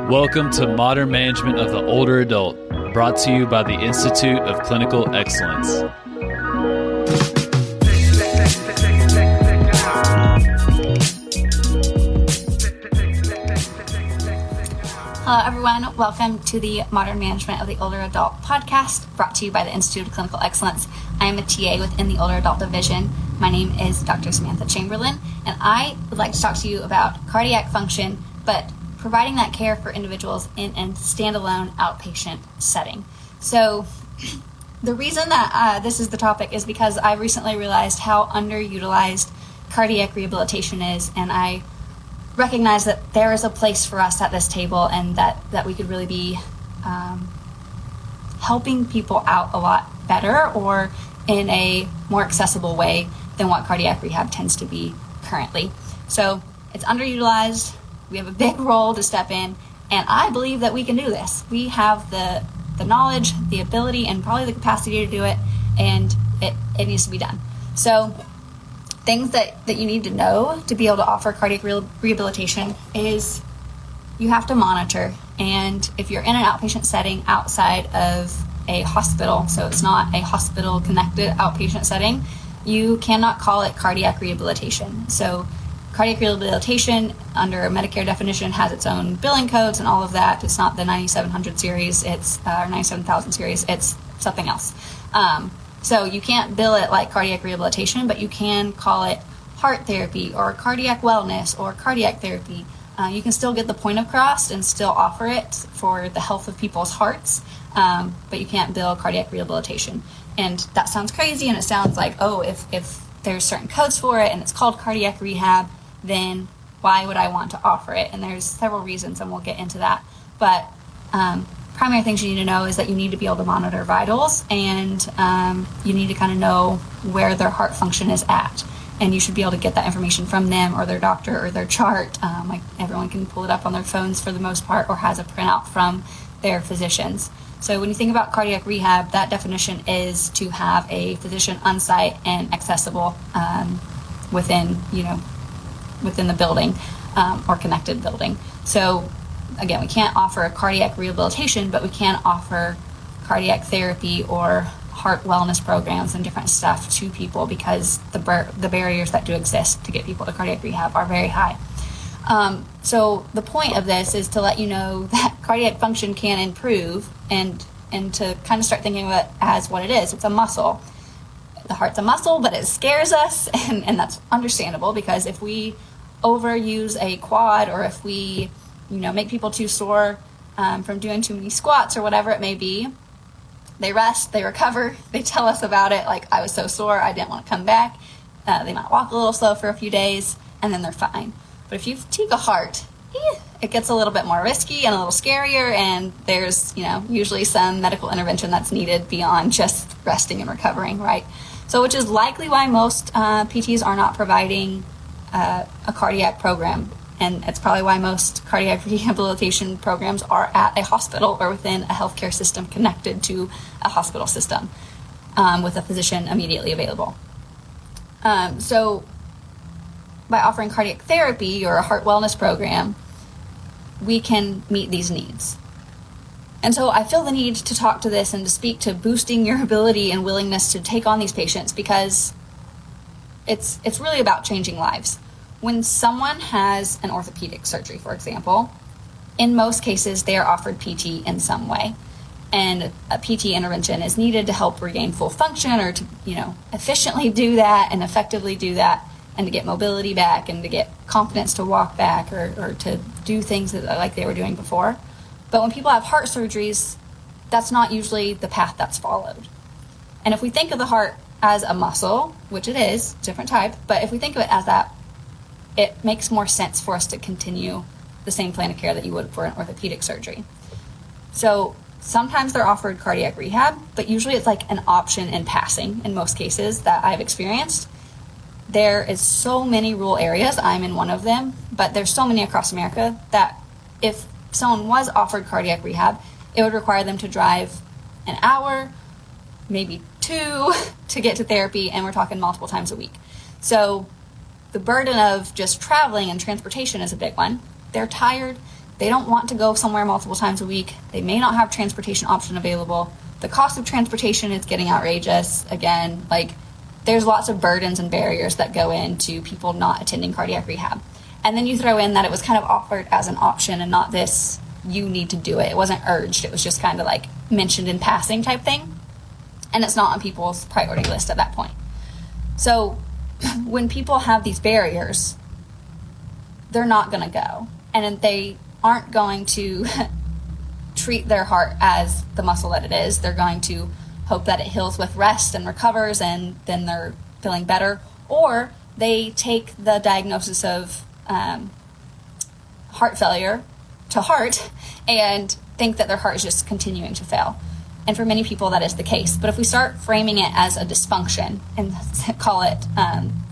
Welcome to Modern Management of the Older Adult, brought to you by the Institute of Clinical Excellence. Hello everyone, welcome to the Modern Management of the Older Adult podcast, brought to you by the Institute of Clinical Excellence. I am a TA within the Older Adult Division. My name is Dr. Samantha Chamberlain, and I would like to talk to you about cardiac function, but providing that care for individuals in a standalone outpatient setting. So the reason that this is the topic is because I recently realized how underutilized cardiac rehabilitation is, and I recognize that there is a place for us at this table, and that we could really be helping people out a lot better or in a more accessible way than what cardiac rehab tends to be currently. So it's underutilized. We have a big role to step in, and I believe that we can do this. We have the knowledge, the ability, and probably the capacity to do it, and it needs to be done. So things that you need to know to be able to offer cardiac rehabilitation is you have to monitor. And if you're in an outpatient setting outside of a hospital, so it's not a hospital connected outpatient setting, you cannot call it cardiac rehabilitation. So cardiac rehabilitation under a Medicare definition has its own billing codes and all of that. It's not the 9700 series, it's or 97,000 series, it's something else. So you can't bill it like cardiac rehabilitation, but you can call it heart therapy or cardiac wellness or cardiac therapy. You can still get the point across and still offer it for the health of people's hearts, but you can't bill cardiac rehabilitation. And that sounds crazy, and it sounds like, oh, if there's certain codes for it and it's called cardiac rehab, then why would I want to offer it? And there's several reasons, and we'll get into that. But primary things you need to know is that you need to be able to monitor vitals, and you need to kind of know where their heart function is at. And you should be able to get that information from them or their doctor or their chart. Like everyone can pull it up on their phones for the most part, or has a printout from their physicians. So when you think about cardiac rehab, that definition is to have a physician on site and accessible within the building or connected building. So again, we can't offer a cardiac rehabilitation, but we can offer cardiac therapy or heart wellness programs and different stuff to people, because the barriers that do exist to get people to cardiac rehab are very high. So the point of this is to let you know that cardiac function can improve, and to kind of start thinking of it as what it is. It's a muscle. The heart's a muscle, but it scares us, and that's understandable, because if we overuse a quad, or if we make people too sore from doing too many squats or whatever it may be, they rest, they recover, they tell us about it, like, I was so sore, I didn't want to come back. They might walk a little slow for a few days, and then they're fine. But if you fatigue a heart, it gets a little bit more risky and a little scarier, and there's usually some medical intervention that's needed beyond just resting and recovering, right? So which is likely why most PTs are not providing a cardiac program. And it's probably why most cardiac rehabilitation programs are at a hospital or within a healthcare system connected to a hospital system with a physician immediately available. So by offering cardiac therapy or a heart wellness program, we can meet these needs. And so I feel the need to talk to this and to speak to boosting your ability and willingness to take on these patients, because it's really about changing lives. When someone has an orthopedic surgery, for example, in most cases they are offered PT in some way, and a PT intervention is needed to help regain full function, or to efficiently do that and effectively do that, and to get mobility back and to get confidence to walk back or to do things like they were doing before. But when people have heart surgeries, that's not usually the path that's followed. And if we think of the heart as a muscle, which it is, different type, but if we think of it as that, it makes more sense for us to continue the same plan of care that you would for an orthopedic surgery. So sometimes they're offered cardiac rehab, but usually it's like an option in passing in most cases that I've experienced. There is so many rural areas, I'm in one of them, but there's so many across America that if someone was offered cardiac rehab, it would require them to drive an hour, maybe 2, to get to therapy, and we're talking multiple times a week. So the burden of just traveling and transportation is a big one. They're tired, they don't want to go somewhere multiple times a week. They may not have transportation option available. The cost of transportation is getting outrageous. Again, like, there's lots of burdens and barriers that go into people not attending cardiac rehab. And then you throw in that it was kind of offered as an option and not this, you need to do it. It wasn't urged. It was just kind of like mentioned in passing type thing. And it's not on people's priority list at that point. So when people have these barriers, they're not going to go. And they aren't going to treat their heart as the muscle that it is. They're going to hope that it heals with rest and recovers, and then they're feeling better. Or they take the diagnosis of heart failure to heart and think that their heart is just continuing to fail. And for many people, that is the case. But if we start framing it as a dysfunction and call it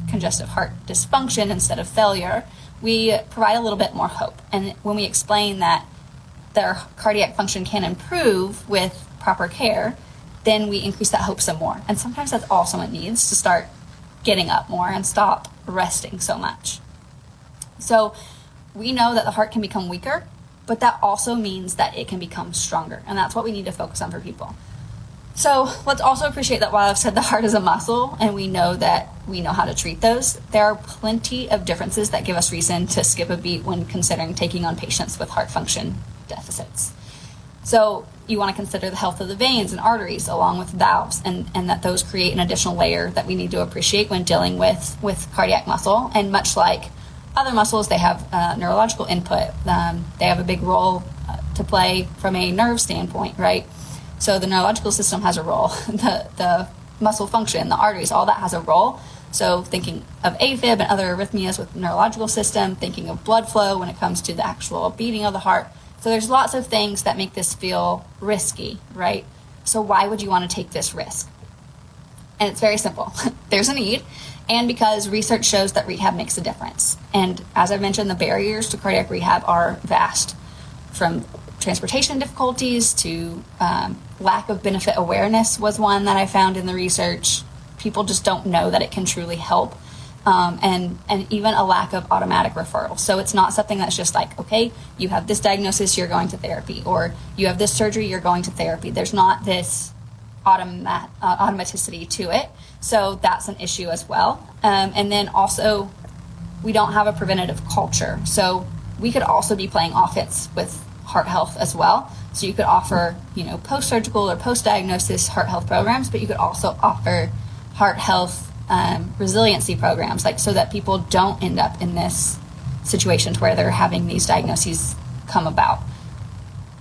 congestive heart dysfunction instead of failure, we provide a little bit more hope. And when we explain that their cardiac function can improve with proper care, then we increase that hope some more. And sometimes that's all someone needs to start getting up more and stop resting so much. So we know that the heart can become weaker, but that also means that it can become stronger. And that's what we need to focus on for people. So let's also appreciate that while I've said the heart is a muscle and we know that we know how to treat those, there are plenty of differences that give us reason to skip a beat when considering taking on patients with heart function deficits. So you want to consider the health of the veins and arteries along with valves, and that those create an additional layer that we need to appreciate when dealing with cardiac muscle. And much like other muscles, they have neurological input. They have a big role to play from a nerve standpoint, right? So the neurological system has a role. The muscle function, the arteries, all that has a role. So thinking of AFib and other arrhythmias with neurological system, thinking of blood flow when it comes to the actual beating of the heart. So there's lots of things that make this feel risky, right? So why would you want to take this risk? And it's very simple. There's a need, and because research shows that rehab makes a difference. And as I mentioned, the barriers to cardiac rehab are vast, from transportation difficulties to lack of benefit awareness was one that I found in the research. People just don't know that it can truly help. And even a lack of automatic referral. So it's not something that's just like, okay, you have this diagnosis, you're going to therapy, or you have this surgery, you're going to therapy. There's not this automaticity to it. So that's an issue as well. And then also, we don't have a preventative culture. So we could also be playing offense with heart health as well. So you could offer, post-surgical or post-diagnosis heart health programs, but you could also offer heart health resiliency programs, so that people don't end up in this situation where they're having these diagnoses come about.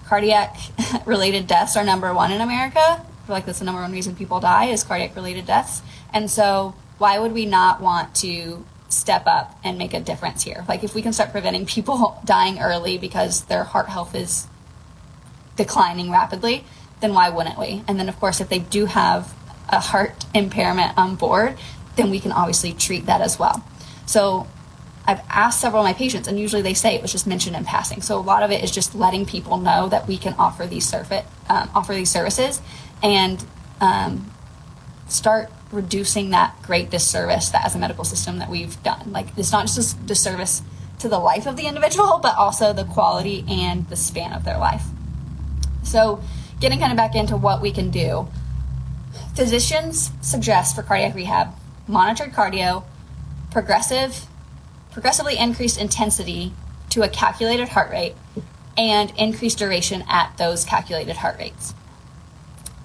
Cardiac related deaths are number one in America. I feel like that's the number one reason people die is cardiac related deaths. And so why would we not want to step up and make a difference here? If we can start preventing people dying early because their heart health is declining rapidly, then why wouldn't we? And then of course, if they do have a heart impairment on board, then we can obviously treat that as well. So I've asked several of my patients, and usually they say it was just mentioned in passing. So a lot of it is just letting people know that we can offer these services and start reducing that great disservice that as a medical system that we've done. It's not just a disservice to the life of the individual, but also the quality and the span of their life. So getting kind of back into what we can do, physicians suggest for cardiac rehab monitored cardio, progressively increased intensity to a calculated heart rate, and increased duration at those calculated heart rates.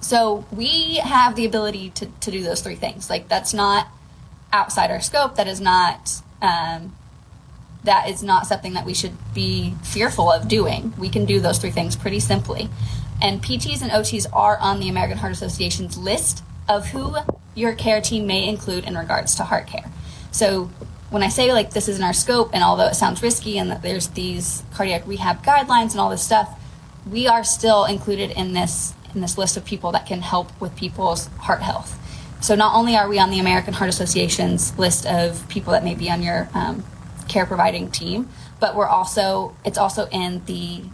So we have the ability to do those three things. That's not outside our scope. That is not something that we should be fearful of doing. We can do those three things pretty simply. And PTs and OTs are on the American Heart Association's list of who your care team may include in regards to heart care. So when I say this is in our scope, and although it sounds risky and that there's these cardiac rehab guidelines and all this stuff, we are still included in this list of people that can help with people's heart health. So not only are we on the American Heart Association's list of people that may be on your care providing team, but it's also in the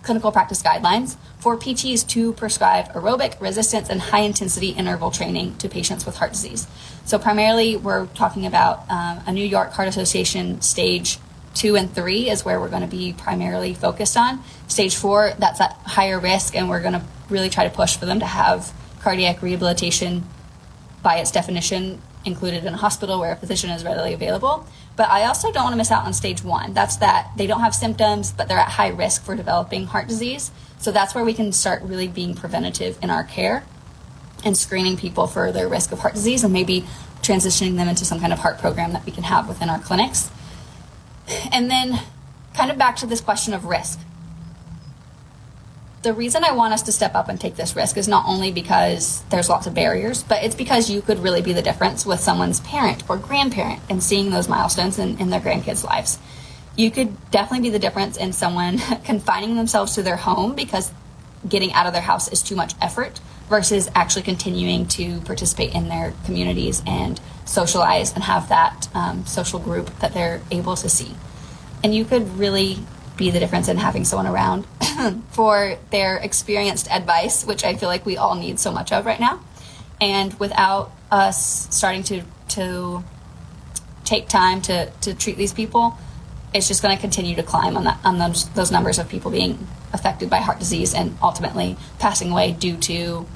clinical practice guidelines for PTs to prescribe aerobic, resistance, and high-intensity interval training to patients with heart disease. So primarily, we're talking about a New York Heart Association stage 2 and 3 is where we're going to be primarily focused on. Stage 4, that's at higher risk, and we're going to really try to push for them to have cardiac rehabilitation by its definition included in a hospital where a physician is readily available. But I also don't want to miss out on stage 1. That's that they don't have symptoms, but they're at high risk for developing heart disease. So that's where we can start really being preventative in our care and screening people for their risk of heart disease and maybe transitioning them into some kind of heart program that we can have within our clinics. And then kind of back to this question of risk. The reason I want us to step up and take this risk is not only because there's lots of barriers, but it's because you could really be the difference with someone's parent or grandparent and seeing those milestones in their grandkids' lives. You could definitely be the difference in someone confining themselves to their home because getting out of their house is too much effort versus actually continuing to participate in their communities and socialize and have that social group that they're able to see. And you could really be the difference in having someone around for their experienced advice, which I feel like we all need so much of right now. And without us starting to take time to treat these people, it's just going to continue to climb on those numbers of people being affected by heart disease and ultimately passing away due to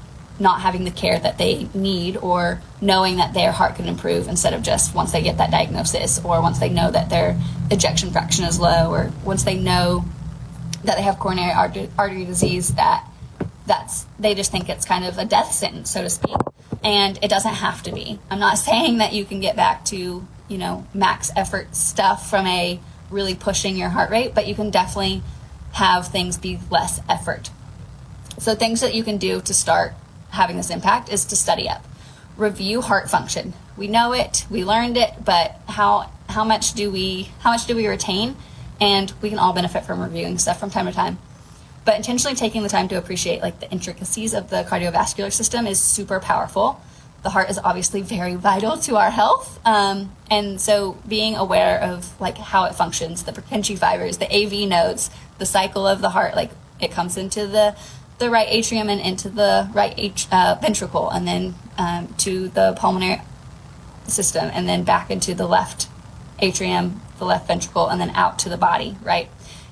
not having the care that they need or knowing that their heart can improve instead of just once they get that diagnosis or once they know that their ejection fraction is low or once they know that they have coronary artery disease they just think it's kind of a death sentence, so to speak. And it doesn't have to be. I'm not saying that you can get back to, max effort stuff from a really pushing your heart rate, but you can definitely have things be less effort. So things that you can do to start having this impact is to study up. Review heart function. We know it, we learned it, but how much do we retain? And we can all benefit from reviewing stuff from time to time. But intentionally taking the time to appreciate the intricacies of the cardiovascular system is super powerful. The heart is obviously very vital to our health. And so being aware of how it functions, the Purkinje fibers, the AV nodes, the cycle of the heart, it comes into the right atrium and into the right ventricle, and then to the pulmonary system, and then back into the left atrium, the left ventricle, and then out to the body, right?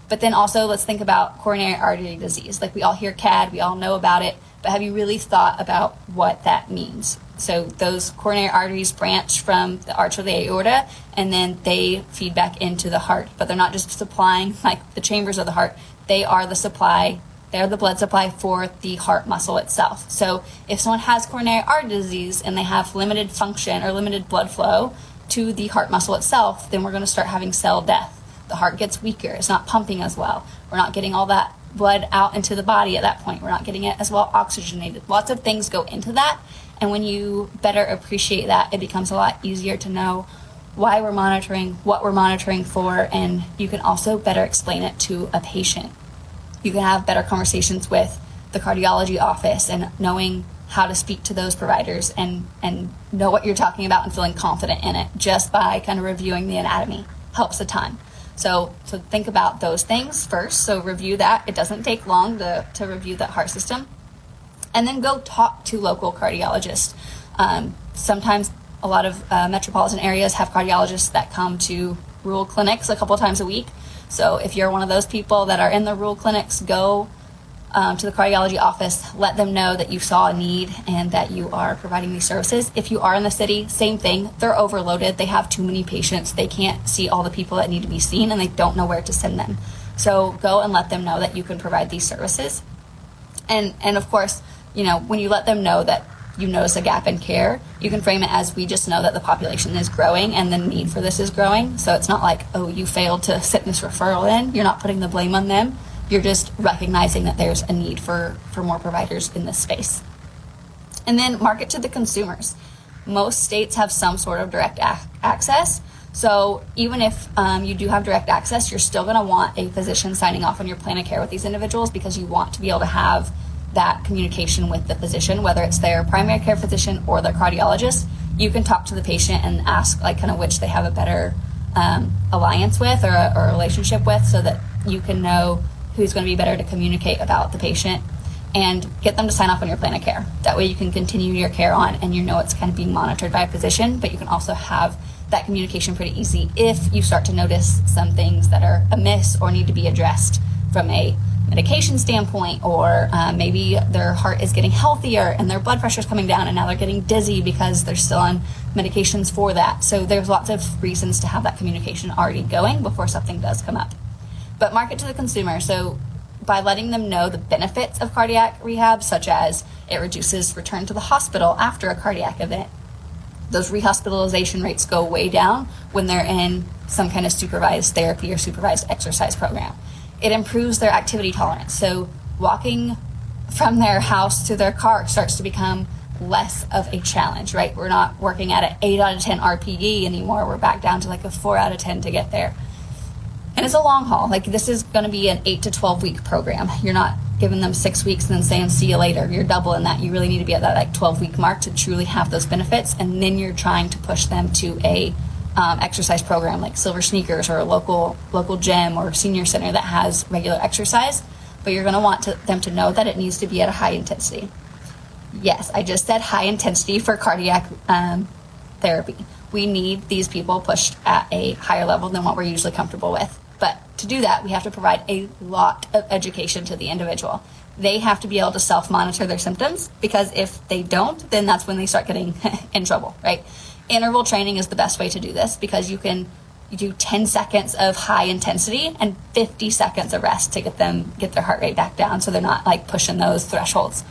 But then also let's think about coronary artery disease. We all hear CAD, we all know about it, but have you really thought about what that means? So those coronary arteries branch from the arch of the aorta, and then they feed back into the heart. But they're not just supplying the chambers of the heart. They are the supply. They're the blood supply for the heart muscle itself. So if someone has coronary artery disease and they have limited function or limited blood flow to the heart muscle itself, then we're going to start having cell death. The heart gets weaker. It's not pumping as well. We're not getting all that blood out into the body at that point. We're not getting it as well oxygenated. Lots of things go into that. And when you better appreciate that, it becomes a lot easier to know why we're monitoring, what we're monitoring for, and you can also better explain it to a patient. You can have better conversations with the cardiology office and knowing how to speak to those providers and know what you're talking about and feeling confident in it just by kind of reviewing the anatomy helps a ton. So think about those things first. So review that. It doesn't take long to review that heart system. And then go talk to local cardiologists. Sometimes a lot of metropolitan areas have cardiologists that come to rural clinics a couple times a week. So if you're one of those people that are in the rural clinics, go to the cardiology office, let them know that you saw a need and that you are providing these services. If you are in the city, same thing. They're overloaded. They have too many patients. They can't see all the people that need to be seen, and they don't know where to send them. So go and let them know that you can provide these services. And of course, when you let them know that you notice a gap in care, you can frame it as we just know that the population is growing and the need for this is growing. So it's not like, oh, you failed to sit this referral in. You're not putting the blame on them. You're just recognizing that there's a need for more providers in this space. And then market to the consumers. Most states have some sort of direct access. So even if you do have direct access, you're still going to want a physician signing off on your plan of care with these individuals because you want to be able to have that communication with the physician, whether it's their primary care physician or their cardiologist. You can talk to the patient and ask which they have a better alliance with or a relationship with so that you can know who's going to be better to communicate about the patient and get them to sign off on your plan of care. That way you can continue your care on and it's kind of being monitored by a physician, but you can also have that communication pretty easy if you start to notice some things that are amiss or need to be addressed from a medication standpoint, or maybe their heart is getting healthier and their blood pressure is coming down and now they're getting dizzy because they're still on medications for that. So there's lots of reasons to have that communication already going before something does come up. But market to the consumer. So by letting them know the benefits of cardiac rehab, such as it reduces return to the hospital after a cardiac event. Those rehospitalization rates go way down when they're in some kind of supervised therapy or supervised exercise program. It improves their activity tolerance. So walking from their house to their car starts to become less of a challenge, right? We're not working at an 8 out of 10 RPE anymore. We're back down to like a 4 out of 10 to get there. And it's a long haul. Like, this is going to be an 8 to 12 week program. You're not giving them 6 weeks and then saying, see you later. You're doubling that. You really need to be at that like 12 week mark to truly have those benefits. And then you're trying to push them to a exercise program like Silver Sneakers or a local gym or senior center that has regular exercise. But you're going to want them to know that it needs to be at a high intensity. Yes, I just said high intensity for cardiac therapy. We need these people pushed at a higher level than what we're usually comfortable with. But to do that, we have to provide a lot of education to the individual. They have to be able to self-monitor their symptoms, because if they don't, then that's when they start getting in trouble, right? Interval training is the best way to do this, because you do 10 seconds of high intensity and 50 seconds of rest to get their heart rate back down so they're not like pushing those thresholds.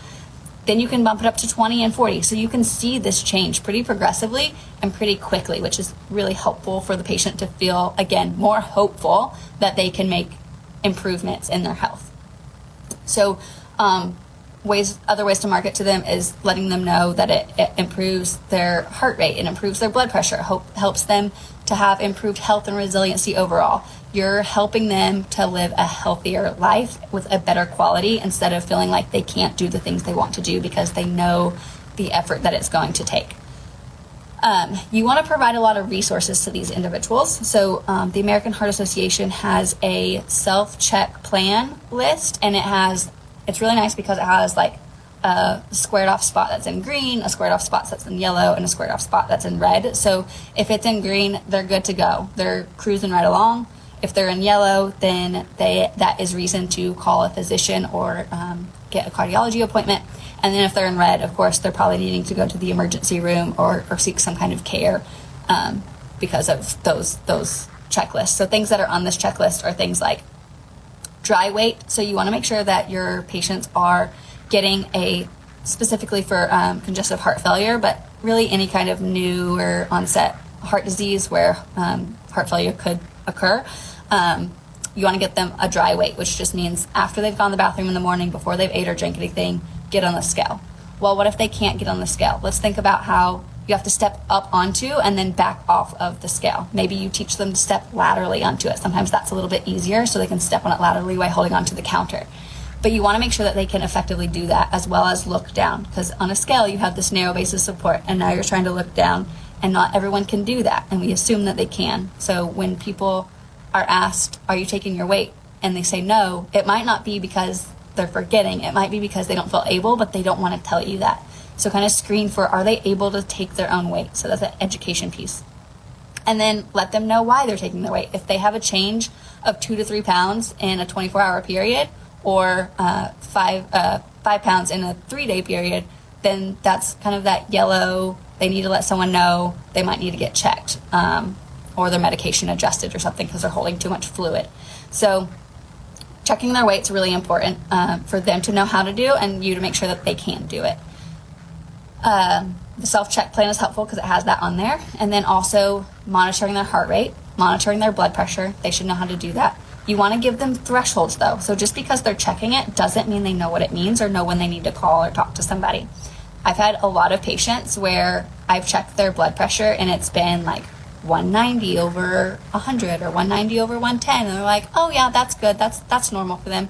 Then you can bump it up to 20 and 40. So you can see this change pretty progressively and pretty quickly, which is really helpful for the patient to feel, again, more hopeful that they can make improvements in their health. So other ways to market to them is letting them know that it improves their heart rate, it improves their blood pressure, helps them to have improved health and resiliency overall. You're helping them to live a healthier life with a better quality, instead of feeling like they can't do the things they want to do because they know the effort that it's going to take. You want to provide a lot of resources to these individuals. So the American Heart Association has a self-check plan list, and it's really nice because it has like a squared off spot that's in green, a squared off spot that's in yellow, and a squared off spot that's in red. So if it's in green, they're good to go. They're cruising right along. If they're in yellow, then that is reason to call a physician or get a cardiology appointment. And then if they're in red, of course, they're probably needing to go to the emergency room or seek some kind of care because of those checklists. So things that are on this checklist are things like dry weight. So you want to make sure that your patients are getting specifically for congestive heart failure, but really any kind of new or onset heart disease where heart failure could occur. You want to get them a dry weight, which just means after they've gone to the bathroom in the morning, before they've ate or drank anything, get on the scale. Well, what if they can't get on the scale? Let's think about how you have to step up onto and then back off of the scale. Maybe you teach them to step laterally onto it. Sometimes that's a little bit easier, so they can step on it laterally while holding onto the counter. But you want to make sure that they can effectively do that, as well as look down, because on a scale you have this narrow base of support, and now you're trying to look down, and not everyone can do that, and we assume that they can. So when people are asked, are you taking your weight? And they say no, it might not be because they're forgetting. It might be because they don't feel able, but they don't want to tell you that. So kind of screen for, are they able to take their own weight? So that's an education piece. And then let them know why they're taking their weight. If they have a change of 2 to 3 pounds in a 24-hour period, or 5 pounds in a 3-day period, then that's kind of that yellow. They need to let someone know they might need to get checked or their medication adjusted or something because they're holding too much fluid. So checking their weight's really important for them to know how to do, and you to make sure that they can do it. The self-check plan is helpful because it has that on there. And then also monitoring their heart rate, monitoring their blood pressure. They should know how to do that. You want to give them thresholds, though. So just because they're checking it doesn't mean they know what it means or know when they need to call or talk to somebody. I've had a lot of patients where I've checked their blood pressure and it's been like 190 over 100 or 190 over 110. And they're like, oh yeah, that's good. That's normal for them.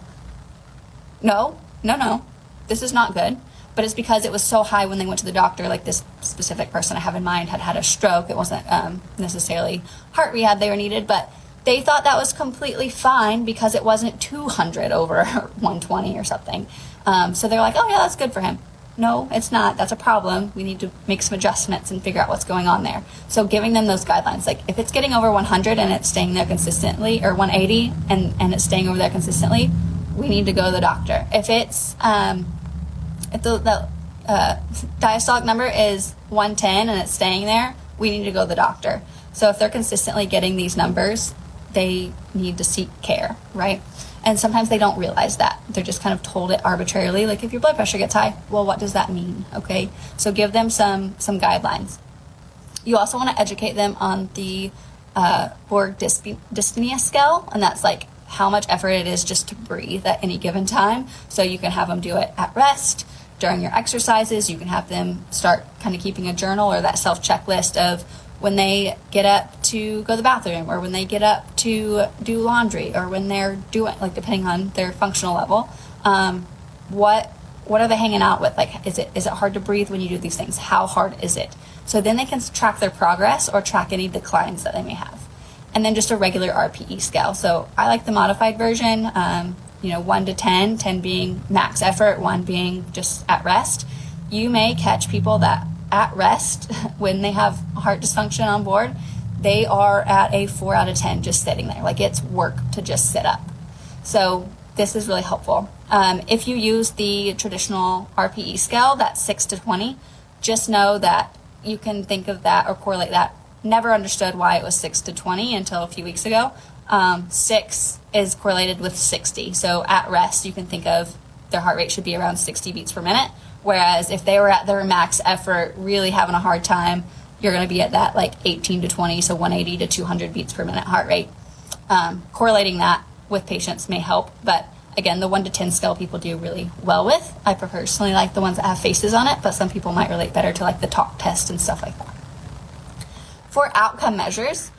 No. This is not good. But it's because it was so high when they went to the doctor. Like this specific person I have in mind had a stroke. It wasn't necessarily heart rehab they were needed, but they thought that was completely fine because it wasn't 200 over 120 or something. So they're like, oh yeah, that's good for him. no, it's not. That's a problem. We need to make some adjustments and figure out what's going on there. So giving them those guidelines, like if it's getting over 100 and it's staying there consistently, or 180 and it's staying over there consistently, we need to go to the doctor. If it's if the diastolic number is 110 and it's staying there, we need to go to the doctor. So if they're consistently getting these numbers, they need to seek care, right? And sometimes they don't realize that. They're just kind of told it arbitrarily, like if your blood pressure gets high, well, what does that mean? Okay, so give them some guidelines. You also want to educate them on the Borg dyspnea scale, and that's like how much effort it is just to breathe at any given time. So you can have them do it at rest, during your exercises. You can have them start kind of keeping a journal or that self-checklist of when they get up to go to the bathroom, or when they get up to do laundry, or when they're doing, like, depending on their functional level, what are they hanging out with? Like, is it hard to breathe when you do these things? How hard is it? So then they can track their progress or track any declines that they may have. And then just a regular RPE scale. So I like the modified version, 1 to 10, 10 being max effort, 1 being just at rest. You may catch people that at rest, when they have heart dysfunction on board, they are at a 4 out of 10 just sitting there. Like, it's work to just sit up. So this is really helpful. If you use the traditional RPE scale, that's 6 to 20, just know that you can think of that or correlate that. Never understood why it was 6 to 20 until a few weeks ago. 6 is correlated with 60. So at rest, you can think of their heart rate should be around 60 beats per minute. Whereas if they were at their max effort, really having a hard time, you're going to be at that like 18 to 20, so 180 to 200 beats per minute heart rate. Correlating that with patients may help, but again, the 1 to 10 scale people do really well with. I personally like the ones that have faces on it, but some people might relate better to like the talk test and stuff like that. For outcome measures,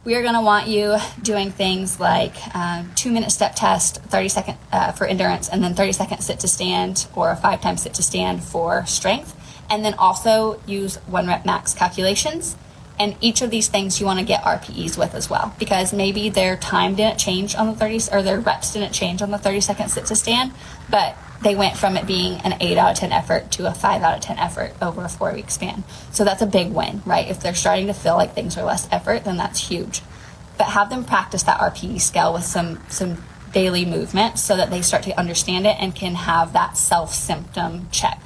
we are going to want you doing things like 2-minute step test, 30-second for endurance, and then 30-second sit to stand, or a 5-time sit to stand for strength. And then also use 1-rep max calculations. And each of these things you want to get RPEs with as well, because maybe their time didn't change on the 30s, or their reps didn't change on the 30-second sit to stand, but they went from it being an 8 out of 10 effort to a 5 out of 10 effort over a 4-week span. So that's a big win, right? If they're starting to feel like things are less effort, then that's huge. But have them practice that RPE scale with some daily movement so that they start to understand it and can have that self-symptom check.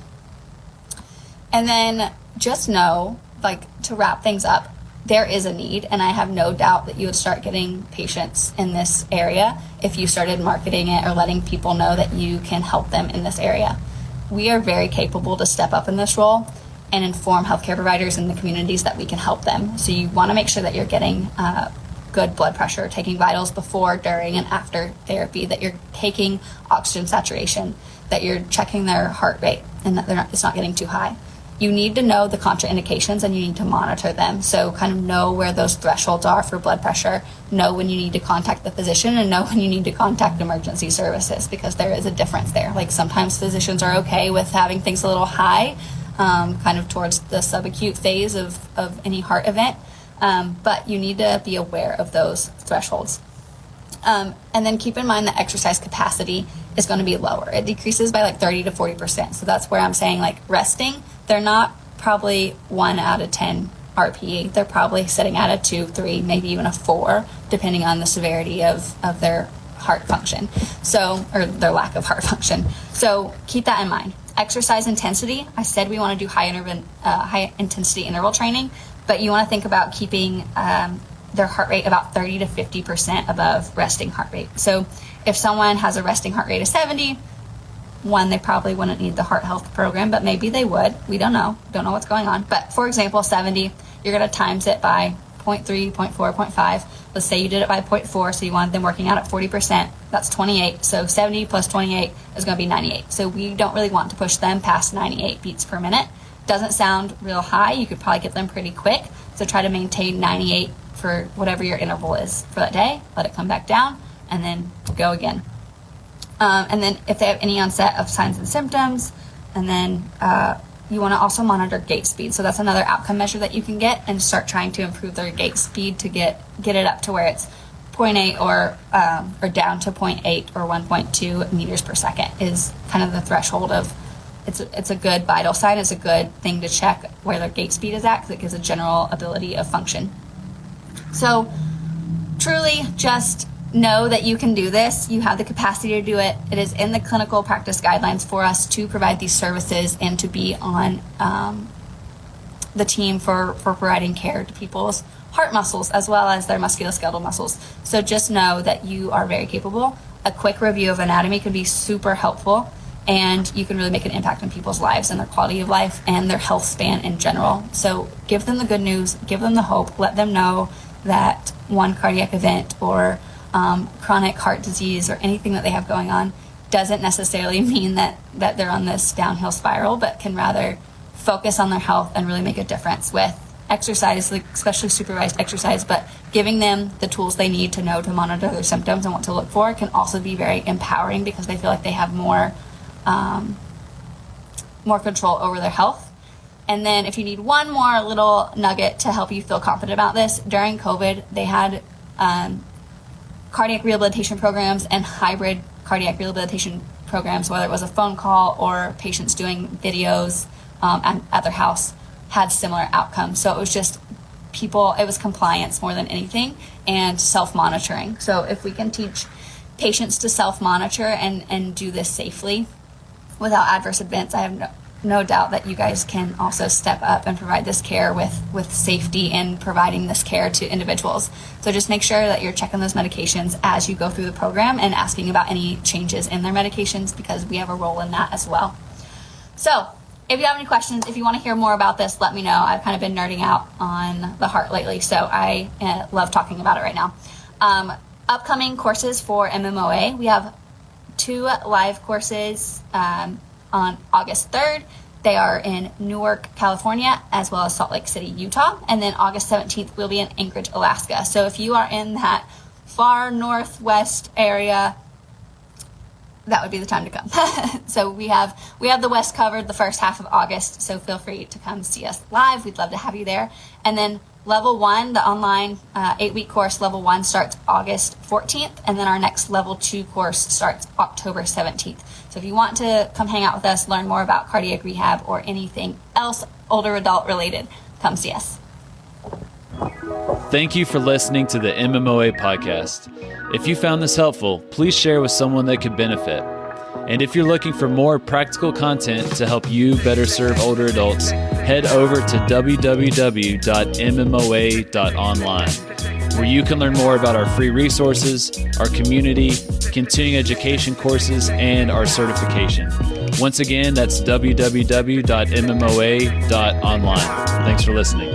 And then just know, like, to wrap things up, there is a need, and I have no doubt that you would start getting patients in this area if you started marketing it or letting people know that you can help them in this area. We are very capable to step up in this role and inform healthcare providers in the communities that we can help them. So you want to make sure that you're getting good blood pressure, taking vitals before, during, and after therapy, that you're taking oxygen saturation, that you're checking their heart rate, and that it's not getting too high. You need to know the contraindications, and you need to monitor them. So kind of know where those thresholds are for blood pressure, know when you need to contact the physician, and know when you need to contact emergency services, because there is a difference there. Like, sometimes physicians are okay with having things a little high, kind of towards the subacute phase of any heart event, but you need to be aware of those thresholds. And then keep in mind that exercise capacity is going to be lower. It decreases by like 30 to 40%. So that's where I'm saying, like, resting, they're not probably 1 out of 10 RPE. They're probably sitting at a 2, 3, maybe even a 4, depending on the severity of their heart function. So, or their lack of heart function. So keep that in mind. Exercise intensity, I said we want to do high intensity interval training, but you want to think about keeping their heart rate about 30 to 50% above resting heart rate. So if someone has a resting heart rate of 70, they probably wouldn't need the heart health program, but maybe they would. We don't know what's going on. But for example, 70, you're going to times it by 0.3, 0.4, 0.5. Let's say you did it by 0.4, so you wanted them working out at 40%. That's 28. So 70 plus 28 is going to be 98. So we don't really want to push them past 98 beats per minute. Doesn't sound real high. You could probably get them pretty quick. So try to maintain 98 for whatever your interval is for that day. Let it come back down, and then go again. And then if they have any onset of signs and symptoms, and then you want to also monitor gait speed. So that's another outcome measure that you can get, and start trying to improve their gait speed to get it up to where it's 0.8 or down to 0.8 or 1.2 meters per second is kind of the threshold of it's a good vital sign. It's a good thing to check where their gait speed is at, because it gives a general ability of function. So truly just know that you can do this. You have the capacity to do it. It is in the clinical practice guidelines for us to provide these services and to be on the team for providing care to people's heart muscles as well as their musculoskeletal muscles. So just know that you are very capable. A quick review of anatomy can be super helpful, and you can really make an impact on people's lives and their quality of life and their health span in general. So give them the good news, give them the hope, let them know that one cardiac event or chronic heart disease or anything that they have going on doesn't necessarily mean that they're on this downhill spiral, but can rather focus on their health and really make a difference with exercise, like especially supervised exercise. But giving them the tools they need to know to monitor their symptoms and what to look for can also be very empowering, because they feel like they have more control over their health. And then if you need one more little nugget to help you feel confident about this, during COVID, they had cardiac rehabilitation programs and hybrid cardiac rehabilitation programs, whether it was a phone call or patients doing videos at their house, had similar outcomes. So it was just it was compliance more than anything, and self-monitoring. So if we can teach patients to self-monitor and do this safely without adverse events, I have no doubt that you guys can also step up and provide this care with safety in providing this care to individuals. So just make sure that you're checking those medications as you go through the program and asking about any changes in their medications, because we have a role in that as well. So if you have any questions, if you want to hear more about this, let me know. I've kind of been nerding out on the heart lately, so I love talking about it right now. Upcoming courses for MMOA, we have 2 live courses on August 3rd. They are in Newark, California, as well as Salt Lake City, Utah. And then August 17th, we'll be in Anchorage, Alaska. So if you are in that far northwest area, that would be the time to come. So we have the West covered the first half of August, so feel free to come see us live. We'd love to have you there. And then Level 1, the online 8-week course, Level 1 starts August 14th, and then our next Level 2 course starts October 17th. So if you want to come hang out with us, learn more about cardiac rehab or anything else older adult related, come see us. Thank you for listening to the MMOA podcast. If you found this helpful, please share with someone that could benefit. And if you're looking for more practical content to help you better serve older adults, head over to www.mmoa.online, where you can learn more about our free resources, our community, continuing education courses, and our certification. Once again, that's www.mmoa.online. Thanks for listening.